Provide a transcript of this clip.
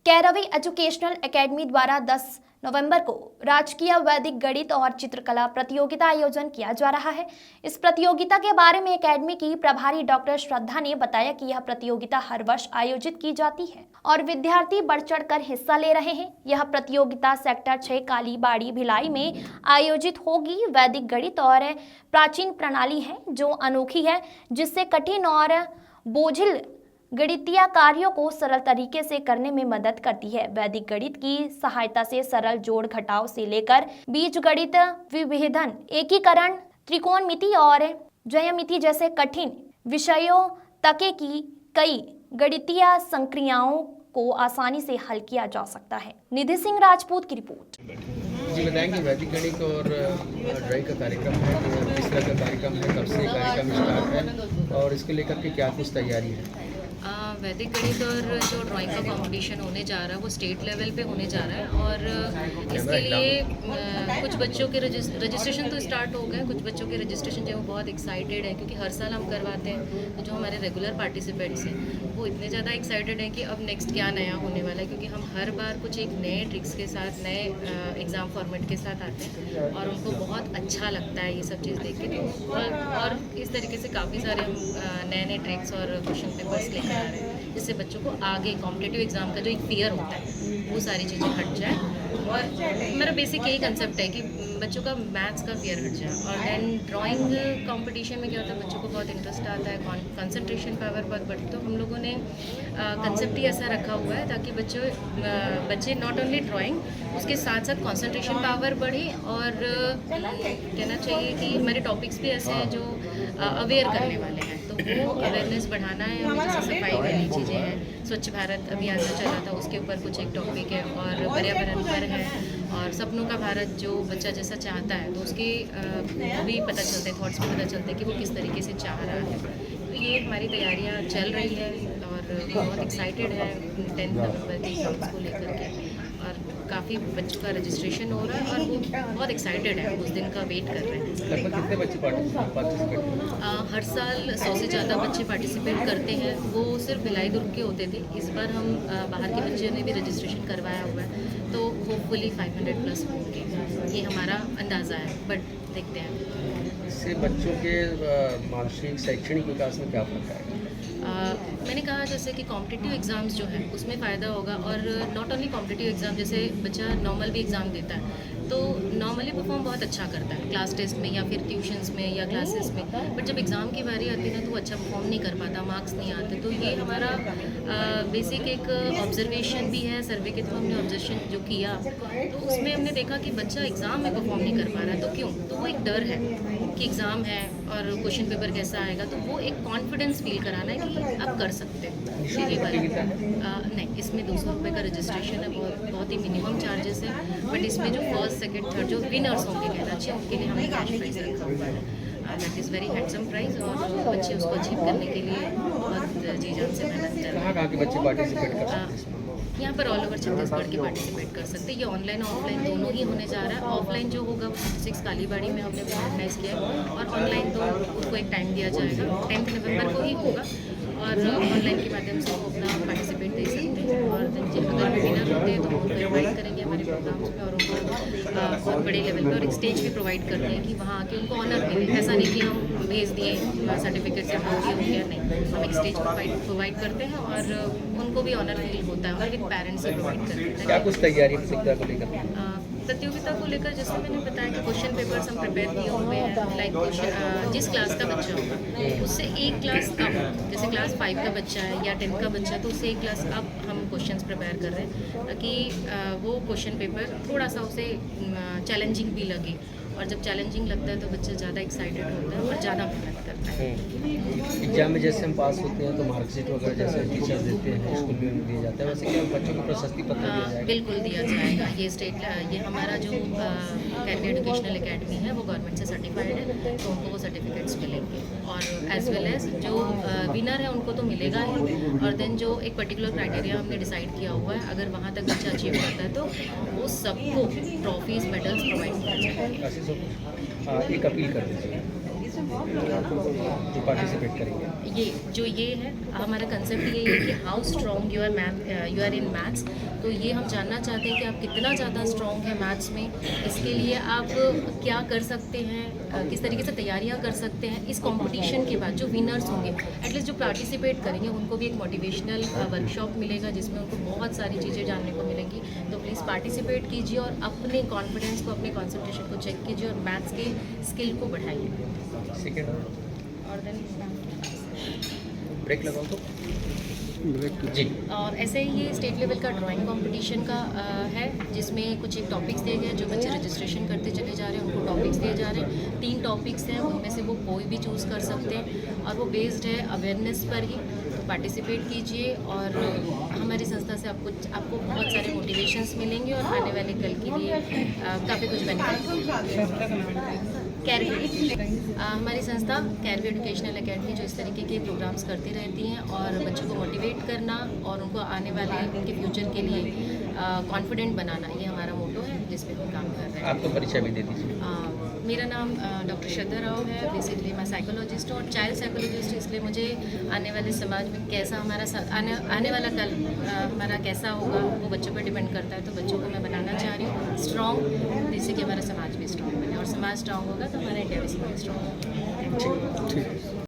कैरवी educational academy द्वारा 10 नवंबर को राजकीय वैदिक गणित और चित्रकला प्रतियोगिता आयोजन किया जा रहा है। इस प्रतियोगिता के बारे में एकेडमी की प्रभारी डॉक्टर श्रद्धा ने बताया कि यह प्रतियोगिता हर वर्ष आयोजित की जाती है और विद्यार्थी बढ़ चढ़कर हिस्सा ले रहे हैं। यह प्रतियोगिता सेक्टर 6 कालीबाड़ी भिलाई में आयोजित होगी। वैदिक गणित और प्राचीन प्रणाली है जो अनोखी है, जिससे कठिन और बोझिल गणितीय कार्यों को सरल तरीके से करने में मदद करती है। वैदिक गणित की सहायता से सरल जोड़ घटाव से लेकर बीजगणित, विभेदन, एकीकरण, त्रिकोणमिति और ज्यामिति जैसे कठिन विषयों तक की कई गणितीय संक्रियाओं को आसानी से हल किया जा सकता है। निधि सिंह राजपूत की रिपोर्ट। जी बताएंगे वैदिक गणित और ड्राइंग का कार्यक्रम है, किस तरह का कार्यक्रम है, कब से कार्यक्रम स्टार्ट है और इसके लेकर के क्या कुछ तैयारी है? वैदिक गणित और जो ड्राइंग का कंपटीशन होने जा रहा है वो स्टेट लेवल पे होने जा रहा है और इसके लिए कुछ बच्चों के रजिस्ट्रेशन तो स्टार्ट हो गए। कुछ बच्चों के रजिस्ट्रेशन जो बहुत एक्साइटेड है क्योंकि हर साल हम करवाते हैं। तो जो हमारे रेगुलर पार्टिसिपेंट्स हैं वो इतने ज़्यादा एक्साइटेड हैं कि अब नेक्स्ट क्या नया होने वाला है, क्योंकि हम हर बार कुछ एक नए ट्रिक्स के साथ, नए एग्ज़ाम फॉर्मेट के साथ आते हैं और उनको बहुत अच्छा लगता है ये सब चीज़ देख के। और इस तरीके से काफ़ी सारे हम नए नए ट्रिक्स और क्वेश्चन पेपर्स लेकर आ रहे हैं, जिससे बच्चों को आगे कॉम्पिटिटिव एग्ज़ाम का जो एक फियर होता है वो सारी चीज़ें हट जाए। और मेरा बेसिक यही कंसेप्ट है कि बच्चों का मैथ्स का फियर हट जाए। और देन ड्राइंग कंपटीशन में क्या होता है, बच्चों को बहुत इंटरेस्ट आता है, कंसंट्रेशन पावर बहुत बढ़ती है। तो हम लोगों ने कंसेप्ट ही ऐसा रखा हुआ है ताकि बच्चे नॉट ओनली ड्राइंग, उसके साथ साथ कंसंट्रेशन पावर बढ़े। और कहना चाहिए कि हमारे टॉपिक्स भी ऐसे हैं जो अवेयर करने वाले हैं, तो वो अवेयरनेस बढ़ाना है हमें। जैसे सफाई वाली चीज़ें हैं, स्वच्छ भारत अभियान जो चला था उसके ऊपर कुछ एक टॉपिक है, और पर्यावरण पर है, और सपनों का भारत जो बच्चा जैसा चाहता है तो उसके वो भी पता चलते हैं, थॉट्स भी पता चलते हैं कि वो किस तरीके से चाह रहा है। तो ये हमारी तैयारियाँ चल रही है और बहुत एक्साइटेड है 10 नवंबर के एग्ज़ाम्स को लेकर के। और काफ़ी बच्चों का रजिस्ट्रेशन हो रहा है और वो बहुत एक्साइटेड है, उस दिन का वेट कर रहे हैं। लगभग कितने बच्चे पार्टिसिपेट करते हैं? हर साल 100 से ज़्यादा बच्चे पार्टिसिपेट करते हैं। वो सिर्फ भिलाई दुर्ग के होते थे, इस बार हम बाहर के बच्चे ने भी रजिस्ट्रेशन करवाया हुआ है, तो होपफुली 500 प्लस होंगे, ये हमारा अंदाज़ा है, बट देखते हैं। इससे बच्चों के मानसिक शैक्षणिक विकास में क्या फर्क है? मैंने कहा जैसे कि कॉम्पिटिटिव एग्ज़ाम्स जो है उसमें फ़ायदा होगा, और नॉट ओनली कॉम्पिटिटिव एग्ज़ाम, जैसे बच्चा नॉर्मल भी एग्ज़ाम देता है तो नॉर्मली परफॉर्म बहुत अच्छा करता है क्लास टेस्ट में या फिर ट्यूशन्स में या क्लासेस में, बट जब एग्ज़ाम की बारी आती है ना तो वो अच्छा परफॉर्म नहीं कर पाता, मार्क्स नहीं आते। तो ये हमारा बेसिक एक ऑब्जर्वेशन भी है, सर्वे के थ्रू हमने ऑब्जर्वेशन जो किया तो उसमें हमने देखा कि बच्चा एग्ज़ाम में परफॉर्म नहीं कर पा रहा है। तो क्यों? तो वो एक डर है कि एग्ज़ाम है और क्वेश्चन पेपर कैसा आएगा, तो वो एक कॉन्फिडेंस फील कराना है कि आप कर सकते हैं। ये वाली नहीं, इसमें 200 रुपये का रजिस्ट्रेशन है, बहुत ही मिनिमम चार्जेस है, बट इसमें जो फर्स्ट, सेकंड, थर्ड जो विनर्स होंगे कहना चाहिए उनके लिए हमने कैश प्राइज रखा हुआ है। That is very handsome prize, और बच्चे उसको अचीव करने के लिए बहुत जी जान से मेहनत कर रहे हैं। कहाँ के बच्चे पार्टिसिपेट कर सकते हैं? यहाँ पर ऑल ओवर छत्तीसगढ़ के पार्टिसिपेट कर सकते हैं। ये ऑनलाइन और ऑफलाइन दोनों ही होने जा रहा है। ऑफलाइन जो होगा 6 कालीबाड़ी में हमने ऑर्गेनाइज़ किया है, और ऑनलाइन तो उसको एक टाइम दिया जाएगा, 10 नवंबर को ही होगा, और ऑनलाइन के माध्यम से वो अपना पार्टिसिपेट दे सकते हैं। और अगर विनर होते हैं तो उनको इन्वाइट करेंगे हमारे प्रोग्राम्स में, और उनको बहुत बड़े लेवल पे और एक स्टेज भी प्रोवाइड करते हैं कि वहाँ आके उनको ऑनर मिले। ऐसा नहीं कि हम भेज दिए सर्टिफिकेट से हो गया, नहीं, हम एक स्टेज प्रोवाइड करते हैं और उनको भी ऑनर फील होता है, और विद पेरेंट्स से प्रोवाइड करते हैं। क्या कुछ तैयारी प्रतियोगिता को लेकर? प्रतियोगिता को लेकर जैसे मैंने बताया कि क्वेश्चन पेपर्स हम प्रिपेयर किए हुए हैं, लाइक जिस क्लास का बच्चा होगा उससे एक क्लास कम, जैसे क्लास 5 का बच्चा है या 10 का बच्चा, तो उससे एक क्लास अब हम क्वेश्चंस प्रिपेयर कर रहे हैं ताकि वो क्वेश्चन पेपर थोड़ा सा उसे चैलेंजिंग भी लगे, और जब चैलेंजिंग लगता है तो बच्चा ज़्यादा एक्साइटेड होता है और ज़्यादा मेहनत करता है। एग्जाम में जैसे हम पास होते हैं तो मार्कशीट वगैरह जैसे टीचर देते हैं, स्कूल में दिया जाता है, वैसे क्या बच्चों को प्रशस्ति पत्र दिया जाएगा? बिल्कुल दिया जाएगा। ये हमारा जो कैरवी एजुकेशनल एकेडमी है वो गवर्नमेंट से सर्टिफाइड है, तो उनको वो सर्टिफिकेट्स मिलेंगे, और एज वेल एज जो विनर है उनको तो मिलेगा ही, और देन जो एक पर्टिकुलर क्राइटेरिया हमने डिसाइड किया हुआ है, अगर वहाँ तक बच्चा अचीव करता है तो वो सबको ट्रॉफीज़, मेडल्स प्रोवाइड किया जाएगा। एक अपील कर दीजिए। जो पार्टिसिपेट करेंगे? ये है हमारा कंसेप्ट, ये है कि how strong you are in maths. तो ये हम जानना चाहते हैं कि आप कितना ज़्यादा स्ट्रॉन्ग है मैथ्स में। इसके लिए आप क्या कर सकते हैं, किस तरीके से तैयारियां कर सकते हैं। इस कंपटीशन के बाद जो विनर्स होंगे, एटलीस्ट जो पार्टिसिपेट करेंगे, उनको भी एक मोटिवेशनल वर्कशॉप मिलेगा जिसमें उनको बहुत सारी चीज़ें जानने को मिलेंगी। तो प्लीज़ पार्टिसिपेट कीजिए और अपने कॉन्फिडेंस को, अपने कॉन्सेंट्रेशन को चेक कीजिए और मैथ्स के स्किल को बढ़ाइए। सेकेंड और देन ब्रेक लगाओ तो जी। और ऐसे ही ये स्टेट लेवल का ड्राइंग कंपटीशन का है, जिसमें कुछ एक टॉपिक्स दिए गए हैं। जो बच्चे रजिस्ट्रेशन करते चले जा रहे हैं उनको टॉपिक्स दिए जा रहे हैं। 3 टॉपिक्स हैं, उनमें से वो कोई भी चूज़ कर सकते हैं और वो बेस्ड है अवेयरनेस पर ही। तो पार्टिसिपेट कीजिए और हमारी संस्था से आपको बहुत सारे मोटिवेशंस मिलेंगे और आने वाले कल के लिए काफ़ी कुछ बेनिफिट। हमारी संस्था कैरवी एजुकेशनल एकेडमी जो इस तरीके के प्रोग्राम्स करती रहती हैं और बच्चों को मोटिवेट करना और उनको आने वाले उनके फ्यूचर के लिए कॉन्फिडेंट बनाना, ये हमारा मोटो है जिस पे हम काम कर रहे हैं। आपको परिचय भी दे दीजिए। मेरा नाम डॉक्टर श्रद्धा राव है। बेसिकली मैं साइकोलॉजिस्ट हूँ और चाइल्ड साइकोलॉजिस्ट, इसलिए मुझे आने वाले समाज में कैसा हमारा आने वाला कल हमारा कैसा होगा वो बच्चों पर डिपेंड करता है। तो बच्चों को मैं बनाना चाह रही हूँ स्ट्रॉन्ग, जिससे कि हमारा समाज भी स्ट्रॉन्ग बने और समाज स्ट्रॉन्ग होगा तो हमारा इंडिया भी स्ट्रॉन्ग होगा। ठीक।